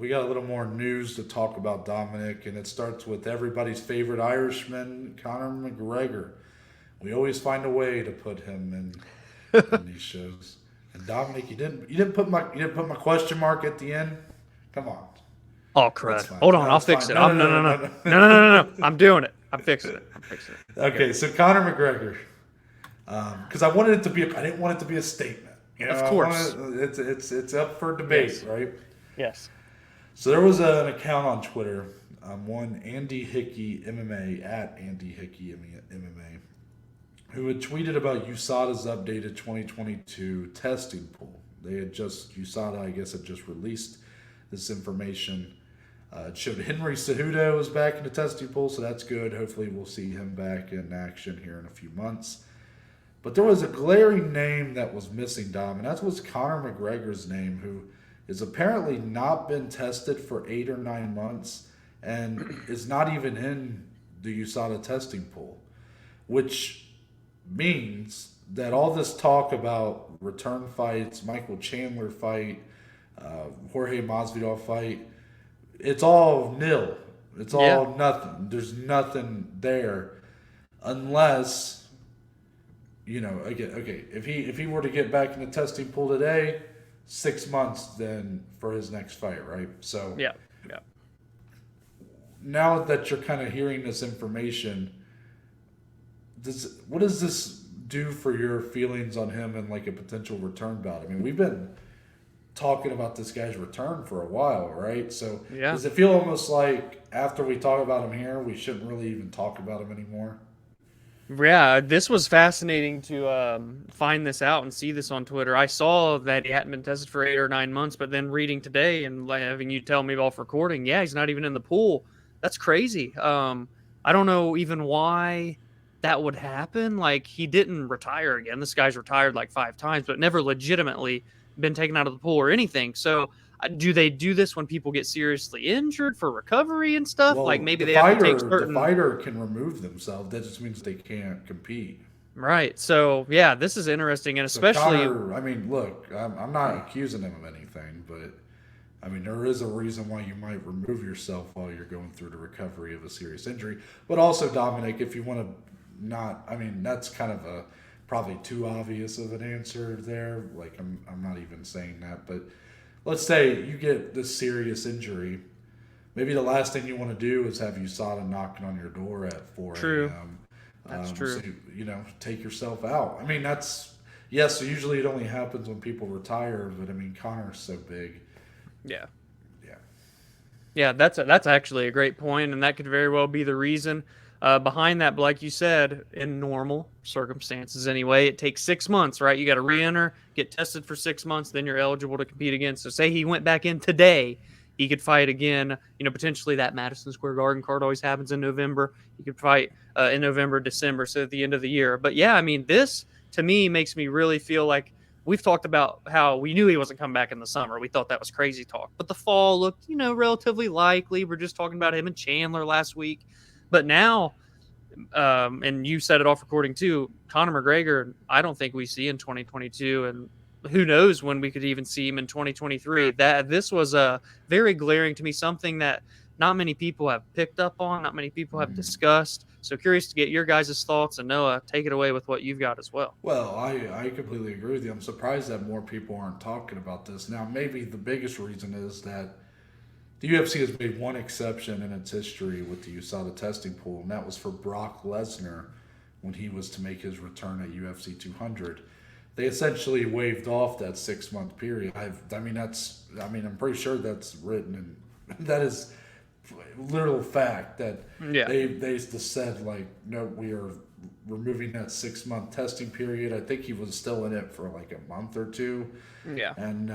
we got a little more news to talk about Dominic, and it starts with everybody's favorite Irishman, Conor McGregor. We always find a way to put him in these shows. And Dominic, you didn't put my question mark at the end. Come on, Oh that's crud! fine. Hold on, No, I'll it's fix fine. it. No, no, I'm no no, no no no, no no. no no no. I'm doing it. I'm fixing it. I'm fixing it. Okay. Okay, so Conor McGregor, because I wanted it to be, I didn't want it to be a statement. Of I course. wanted it's up for debate, Yes. right? Yes. So there was an account on Twitter, one Andy Hickey MMA at Andy Hickey MMA, who had tweeted about USADA's updated 2022 testing pool. USADA, I guess, had just released this information. It showed Henry Cejudo was back in the testing pool, so that's good. Hopefully, we'll see him back in action here in a few months. But there was a glaring name that was missing, Dom, and that was Conor McGregor's name, who has apparently not been tested for 8 or 9 months and is not even in the USADA testing pool, which means that all this talk about return fights, Michael Chandler fight, Jorge Masvidal fight, it's all nil. It's Yeah. all nothing. There's nothing there unless again, okay, if he were to get back in the testing pool today, 6 months then for his next fight, right? So Yeah. Yeah. now that you're kind of hearing this information, what does this do for your feelings on him and like a potential return bout? I mean, we've been talking about this guy's return for a while, right? So Yeah. does it feel almost like after we talk about him here, we shouldn't really even talk about him anymore? Yeah, this was fascinating to find this out and see this on Twitter. I saw that he hadn't been tested for 8 or 9 months, but then reading today and having you tell me off recording, yeah, he's not even in the pool. That's crazy. I don't know even why that would happen. Like he didn't retire again. This guy's retired like 5 times, but never legitimately been taken out of the pool or anything. So do they do this when people get seriously injured for recovery and stuff? Like Well, maybe the they have to take fighter the certain. fighter can remove themselves. That just means they can't compete. Right. So yeah, this is interesting, and So especially Connor, I mean, look, I'm not accusing him of anything, but I mean, there is a reason why you might remove yourself while you're going through the recovery of a serious injury. But also, Dominic, if you want to not, I mean, that's kind of a probably too obvious of an answer there. Like, I'm not even saying that, but let's say you get this serious injury. Maybe the last thing you want to do is have USADA knocking on your door at 4 true. a.m. That's So true. take yourself out. I mean, yes. Usually it only happens when people retire, but I mean, Connor's so big. Yeah. Yeah. Yeah, that's actually a great point, and that could very well be the reason behind that. But like you said, in normal circumstances, anyway, it takes 6 months, right? You got to re-enter, get tested for 6 months, then you're eligible to compete again. So, say he went back in today, he could fight again. Potentially that Madison Square Garden card always happens in November. He could fight in November, December, so at the end of the year. But yeah, I mean, this to me makes me really feel like we've talked about how we knew he wasn't coming back in the summer. We thought that was crazy talk. But the fall looked, relatively likely. We're just talking about him and Chandler last week. But now, and you said it off recording too, Conor McGregor, I don't think we see in 2022. And who knows when we could even see him in 2023. That this was a very glaring to me, something that not many people have picked up on, not many people have Mhm. discussed. So curious to get your guys' thoughts. And Noah, take it away with what you've got as well. Well, I completely agree with you. I'm surprised that more people aren't talking about this. Now, maybe the biggest reason is that the UFC has made one exception in its history with the USADA testing pool, and that was for Brock Lesnar when he was to make his return at UFC 200. They essentially waived off that 6 month period. I'm pretty sure that's written, and that is literal fact that Yeah. they just said like, no, we are removing that 6 month testing period. I think he was still in it for like a month or two, Yeah. and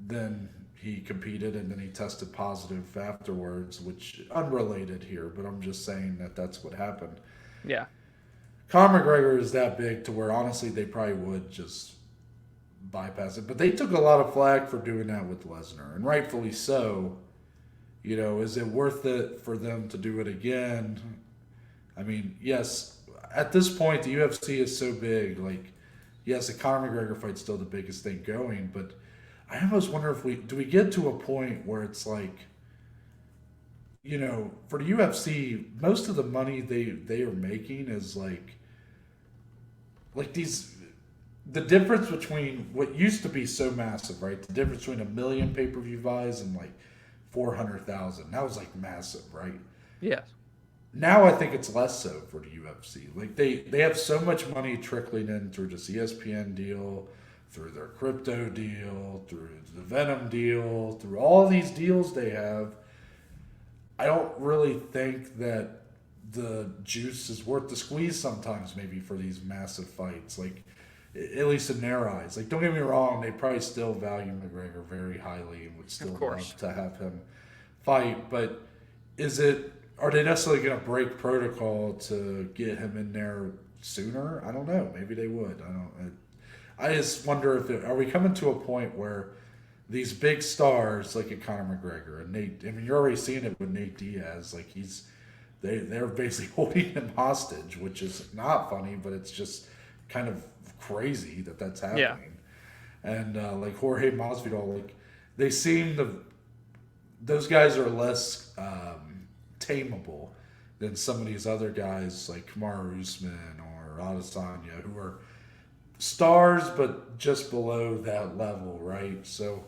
then he competed and then he tested positive afterwards, which unrelated here, but I'm just saying that that's what happened. Yeah. Conor McGregor is that big to where honestly they probably would just bypass it, but they took a lot of flack for doing that with Lesnar, and rightfully so. Is it worth it for them to do it again? I mean, yes, at this point, the UFC is so big. Like, yes, the Conor McGregor fight's still the biggest thing going, but I almost wonder if we get to a point where it's like, for the UFC, most of the money they are making is like these the difference between what used to be so massive, right? The difference between 1 million pay-per-view buys and like 400,000. That was like massive, right? Yes. Now I think it's less so for the UFC. Like they have so much money trickling in through this ESPN deal, through their crypto deal, through the Venom deal, through all these deals they have. I don't really think that the juice is worth the squeeze sometimes, maybe for these massive fights. Like, at least in their eyes. Like, don't get me wrong, they probably still value McGregor very highly and would still love to have him fight. But are they necessarily going to break protocol to get him in there sooner? I don't know. Maybe they would. I just wonder are we coming to a point where these big stars like a Conor McGregor and Nate, I mean, you're already seeing it with Nate Diaz, like they're basically holding him hostage, which is not funny, but it's just kind of crazy that's happening. Yeah. And like Jorge Masvidal, like those guys are less tameable than some of these other guys like Kamaru Usman or Adesanya, who are stars but just below that level, right? So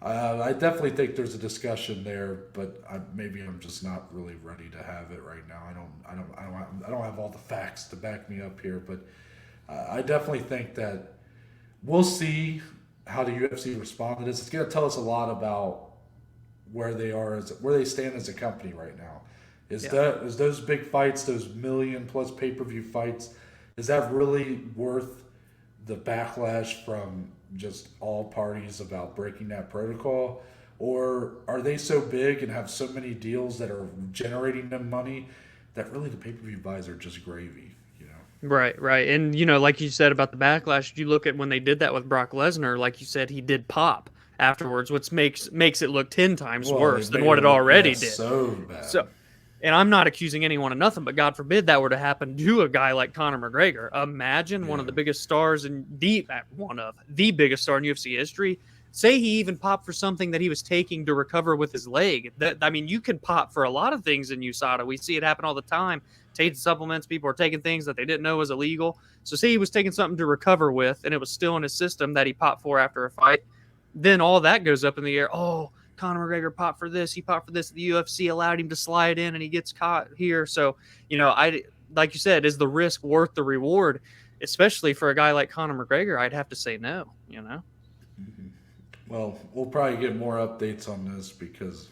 I definitely think there's a discussion there, but maybe I'm just not really ready to have it right now. I don't have all the facts to back me up here, but I definitely think that we'll see how the UFC respond to this. It's going to tell us a lot about where they stand as a company right now. Is those big fights, those 1 million plus pay-per-view fights, is that really worth the backlash from just all parties about breaking that protocol? Or are they so big and have so many deals that are generating them money that really the pay-per-view buys are just gravy? Right. And, like you said about the backlash, you look at when they did that with Brock Lesnar, like you said, he did pop afterwards, which makes it look 10 times worse than what it already did. So bad. And I'm not accusing anyone of nothing, but God forbid that were to happen to a guy like Conor McGregor. Imagine one of the biggest stars one of the biggest star in UFC history. Say he even popped for something that he was taking to recover with his leg. You can pop for a lot of things in USADA. We see it happen all the time. Taking supplements, people are taking things that they didn't know was illegal. So say he was taking something to recover with, and it was still in his system that he popped for after a fight. Then all that goes up in the air. Oh, Conor McGregor popped for this. He popped for this. The UFC allowed him to slide in, and he gets caught here. So, like you said, is the risk worth the reward? Especially for a guy like Conor McGregor, I'd have to say no. Mm-hmm. Well, we'll probably get more updates on this because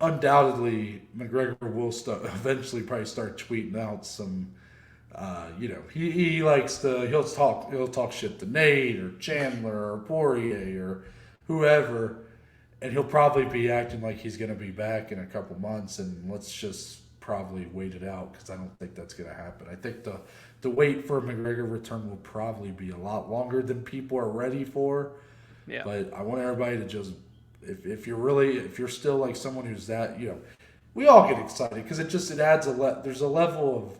undoubtedly McGregor will eventually probably start tweeting out some. He likes to he'll talk shit to Nate or Chandler or Poirier or whoever. And he'll probably be acting like he's going to be back in a couple months, and let's just probably wait it out because I don't think that's going to happen. I think the wait for a McGregor return will probably be a lot longer than people are ready for. Yeah. But I want everybody to just, if you're still like someone who's that, we all get excited because it adds there's a level of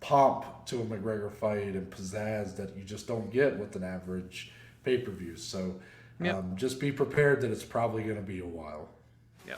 pomp to a McGregor fight and pizzazz that you just don't get with an average pay-per-view. So. Yep. Just be prepared that it's probably going to be a while. Yep.